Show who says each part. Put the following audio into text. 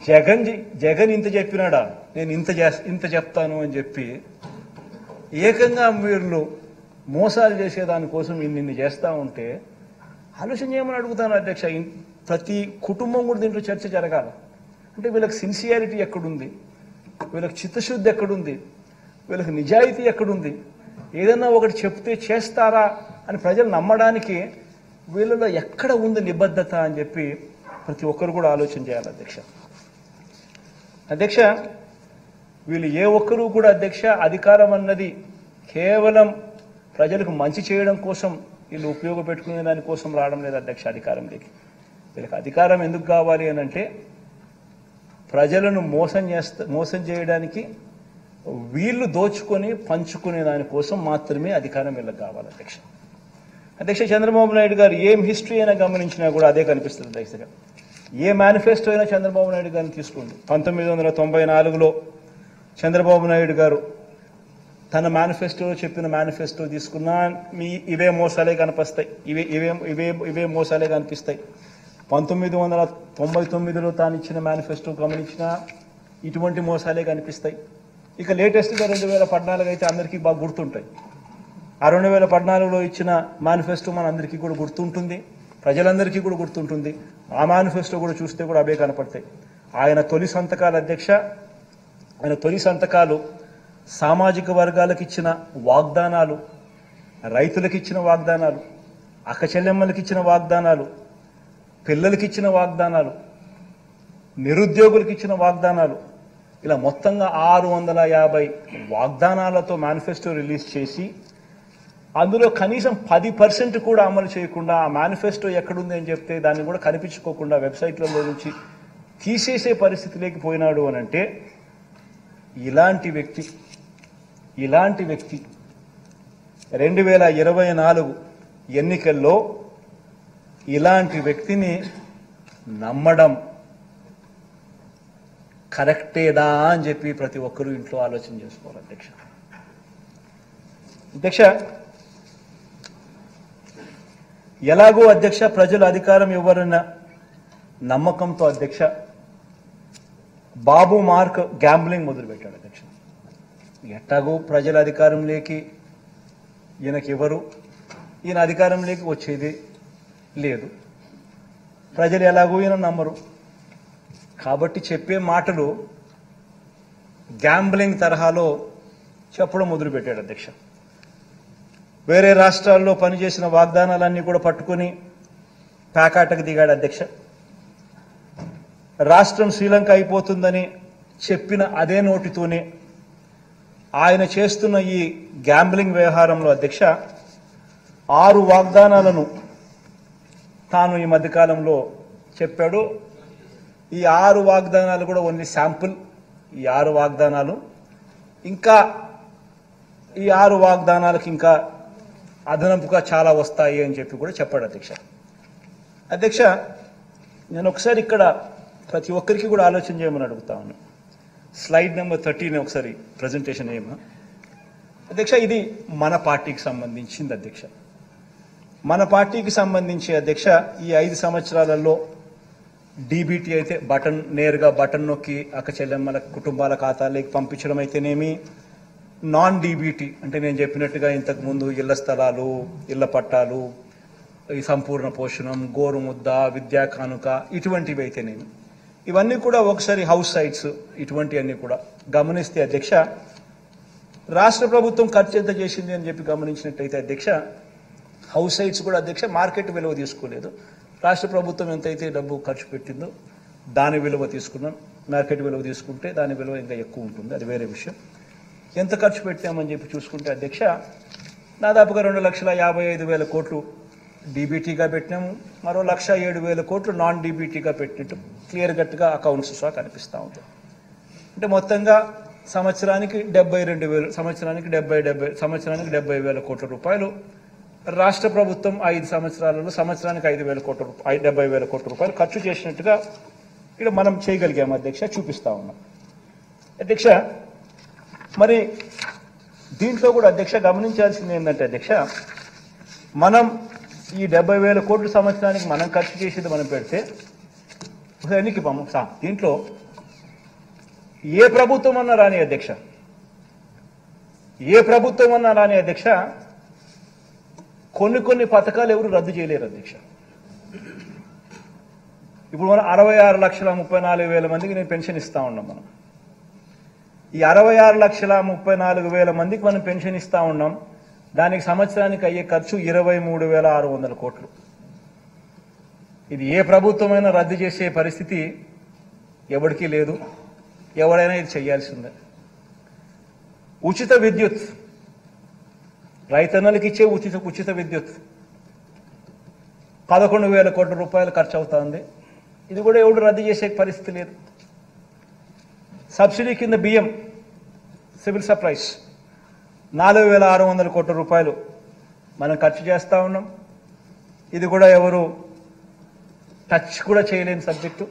Speaker 1: జగన్ ఇంత చెప్పినాడా, నేను ఇంత చెప్తాను అని చెప్పి ఏకంగా మీరు మోసాలు చేసేదానికోసం ఇన్ని చేస్తూ ఉంటే ఆలోచన చేయమని అడుగుతాను అధ్యక్ష. ప్రతి కుటుంబం కూడా దీంట్లో చర్చ జరగాల. అంటే వీళ్ళకి సిన్సియారిటీ ఎక్కడుంది, వీళ్ళకి చిత్తశుద్ధి ఎక్కడుంది, వీళ్ళకి నిజాయితీ ఎక్కడుంది, ఏదన్నా ఒకటి చెప్తే చేస్తారా అని ప్రజలు నమ్మడానికి వీళ్ళలో ఎక్కడ ఉంది నిబద్ధత అని చెప్పి ప్రతి ఒక్కరు కూడా ఆలోచన చేయాలి అధ్యక్ష. అధ్యక్ష, వీళ్ళు ఏ ఒక్కరూ కూడా అధ్యక్ష అధికారం అన్నది కేవలం ప్రజలకు మంచి చేయడం కోసం వీళ్ళు ఉపయోగపెట్టుకునే దానికోసం రావడం లేదు అధ్యక్ష అధికారంలోకి. వీళ్ళకి అధికారం ఎందుకు కావాలి అని అంటే ప్రజలను మోసం చేయడానికి, వీళ్ళు దోచుకొని పంచుకునే దానికోసం మాత్రమే అధికారం వీళ్ళకి కావాలి అధ్యక్ష. అధ్యక్ష, చంద్రబాబు నాయుడు గారు ఏం హిస్టరీ అయినా గమనించినా కూడా అదే కనిపిస్తుంది అధ్యక్షగా. ఏ మేనిఫెస్టో అయినా చంద్రబాబు నాయుడు గారిని తీసుకోండి. 1994లో చంద్రబాబు నాయుడు గారు తన మేనిఫెస్టోలో చెప్పిన మేనిఫెస్టో తీసుకున్నా ఇవే మోసాలే కనిపిస్తాయి, ఇవే మోసాలే కనిపిస్తాయి. 1999లో తాను ఇచ్చిన మేనిఫెస్టో గమనించినా ఇటువంటి మోసాలే కనిపిస్తాయి. ఇక లేటెస్ట్గా 2014 అయితే అందరికీ బాగా గుర్తుంటాయి. ఆ 2014లో ఇచ్చిన మేనిఫెస్టో మన అందరికీ కూడా గుర్తుంటుంది, ప్రజలందరికీ కూడా గుర్తుంటుంది. ఆ మేనిఫెస్టో కూడా చూస్తే కూడా అవే కనపడతాయి. ఆయన తొలి సంతకాలు అధ్యక్ష, ఆయన తొలి సంతకాలు సామాజిక వర్గాలకు ఇచ్చిన వాగ్దానాలు, రైతులకు ఇచ్చిన వాగ్దానాలు, అక్క చెల్లెమ్మలకు ఇచ్చిన వాగ్దానాలు, పిల్లలకి ఇచ్చిన వాగ్దానాలు, నిరుద్యోగులకు ఇచ్చిన వాగ్దానాలు, ఇలా మొత్తంగా 650 వాగ్దానాలతో మేనిఫెస్టో రిలీజ్ చేసి అందులో కనీసం 10% కూడా అమలు చేయకుండా ఆ మేనిఫెస్టో ఎక్కడుంది అని చెప్తే దాన్ని కూడా కనిపించుకోకుండా వెబ్సైట్లలో నుంచి తీసేసే పరిస్థితి లేకపోయినాడు అని అంటే ఇలాంటి వ్యక్తి 2024 ఎన్నికల్లో ఇలాంటి వ్యక్తిని నమ్మడం కరెక్టేదా అని చెప్పి ప్రతి ఒక్కరూ ఇంట్లో ఆలోచన చేసుకోవాలి అధ్యక్ష. అధ్యక్ష, ఎలాగో అధ్యక్ష ప్రజలు అధికారం ఇవ్వరన్న నమ్మకంతో అధ్యక్ష బాబు మార్క్ గ్యాంబ్లింగ్ మొదలుపెట్టాడు అధ్యక్ష. ఎట్టాగో ప్రజల అధికారంలోకి ఈయనకి ఎవరు, ఈయన అధికారంలోకి వచ్చేది లేదు, ప్రజలు ఎలాగో ఈయన నమ్మరు కాబట్టి చెప్పే మాటలు గ్యాంబ్లింగ్ తరహాలో చెప్పడం మొదలుపెట్టాడు అధ్యక్ష. వేరే రాష్ట్రాల్లో పనిచేసిన వాగ్దానాలన్నీ కూడా పట్టుకుని ప్యాకాటకు దిగాడు అధ్యక్ష. రాష్ట్రం శ్రీలంక అయిపోతుందని చెప్పిన అదే నోటితోనే ఆయన చేస్తున్న ఈ గ్యాంబ్లింగ్ వ్యవహారంలో అధ్యక్ష 6 వాగ్దానాలను తాను ఈ మధ్యకాలంలో చెప్పాడు. ఈ 6 వాగ్దానాలు కూడా ఓన్లీ శాంపుల్. ఈ 6 వాగ్దానాలు ఇంకా ఈ 6 వాగ్దానాలకు ఇంకా అదనపుగా చాలా వస్తాయి అని చెప్పి కూడా చెప్పాడు అధ్యక్ష. అధ్యక్ష, నేను ఒకసారి ఇక్కడ ప్రతి ఒక్కరికి కూడా ఆలోచన చేయమని అడుగుతా ఉన్నాను. స్లైడ్ నెంబర్ 13 ఒకసారి ప్రజెంటేషన్ ఏమా అధ్యక్ష. ఇది మన పార్టీకి సంబంధించింది అధ్యక్ష. మన పార్టీకి సంబంధించి అధ్యక్ష ఈ 5 సంవత్సరాలలో డీబీటీ అయితే నేరుగా బటన్ నొక్కి అక్క చెల్లెమ్మల కుటుంబాల ఖాతాలోకి పంపించడం అయితేనేమి, నాన్ డీబీటీ అంటే నేను చెప్పినట్టుగా ఇంతకుముందు ఇళ్ల స్థలాలు, ఇళ్ల పట్టాలు, ఈ సంపూర్ణ పోషణం, గోరుముద్ద, విద్యా కానుక ఇటువంటివి అయితేనేమి, ఇవన్నీ కూడా ఒకసారి హౌస్ సైట్స్ ఇటువంటివన్నీ కూడా గమనిస్తే అధ్యక్ష రాష్ట్ర ప్రభుత్వం ఖర్చు ఎంత చేసింది అని చెప్పి గమనించినట్టయితే అధ్యక్ష హౌస్ సైట్స్ కూడా అధ్యక్ష మార్కెట్ విలువ తీసుకోలేదు. రాష్ట్ర ప్రభుత్వం ఎంతైతే డబ్బు ఖర్చు పెట్టిందో దాని విలువ తీసుకున్నాం. మార్కెట్ విలువ తీసుకుంటే దాని విలువ ఇంకా ఎక్కువ ఉంటుంది, అది వేరే విషయం. ఎంత ఖర్చు పెట్టామని చెప్పి చూసుకుంటే అధ్యక్ష దాదాపుగా 2,55,000 కోట్లు డీబీటీగా పెట్టినాము, మరో 1,07,000 కోట్లు నాన్ డీబీటీగా పెట్టినట్టు క్లియర్ కట్గా అకౌంట్స్ సహా కనిపిస్తూ ఉంటుంది. అంటే మొత్తంగా సంవత్సరానికి 72,000, సంవత్సరానికి 70,000 కోట్ల రూపాయలు రాష్ట్ర ప్రభుత్వం 5 సంవత్సరాలలో సంవత్సరానికి 70,000 కోట్ల రూపాయలు ఖర్చు చేసినట్టుగా ఇక్కడ మనం చేయగలిగాము అధ్యక్ష, చూపిస్తా ఉన్నాం అధ్యక్ష. మరి దీంట్లో కూడా అధ్యక్ష గమనించాల్సింది ఏంటంటే అధ్యక్ష మనం ఈ 70,000 కోట్ల సంవత్సరానికి మనం ఖర్చు చేసేది మనం పెడితే దీంట్లో ఏ ప్రభుత్వం అన్నా రాని అధ్యక్ష, ఏ ప్రభుత్వం అన్నా రాని అధ్యక్ష, కొన్ని పథకాలు ఎవరు రద్దు చేయలేరు అధ్యక్ష. ఇప్పుడు మనం 66,34,000 మందికి నేను పెన్షన్ ఇస్తా ఉన్నాం. మనం ఈ 66,34,000 మందికి మనం పెన్షన్ ఇస్తా ఉన్నాం. దానికి సంవత్సరానికి అయ్యే ఖర్చు 23,600 కోట్లు. ఇది ఏ ప్రభుత్వమైనా రద్దు చేసే పరిస్థితి ఎవరికీ లేదు. ఎవరైనా ఇది చేయాల్సిందే. ఉచిత విద్యుత్, రైతన్నలకు ఇచ్చే ఉచిత విద్యుత్ 11,000 కోట్ల రూపాయలు ఖర్చు అవుతుంది. ఇది కూడా ఎవడు రద్దు చేసే పరిస్థితి లేదు. సబ్సిడీ కింద బియ్యం, సివిల్ సప్లైస్ 4,600 కోట్ల రూపాయలు మనం ఖర్చు చేస్తా ఉన్నాం. ఇది కూడా ఎవరు టచ్ కూడా చేయలేని సబ్జెక్టు.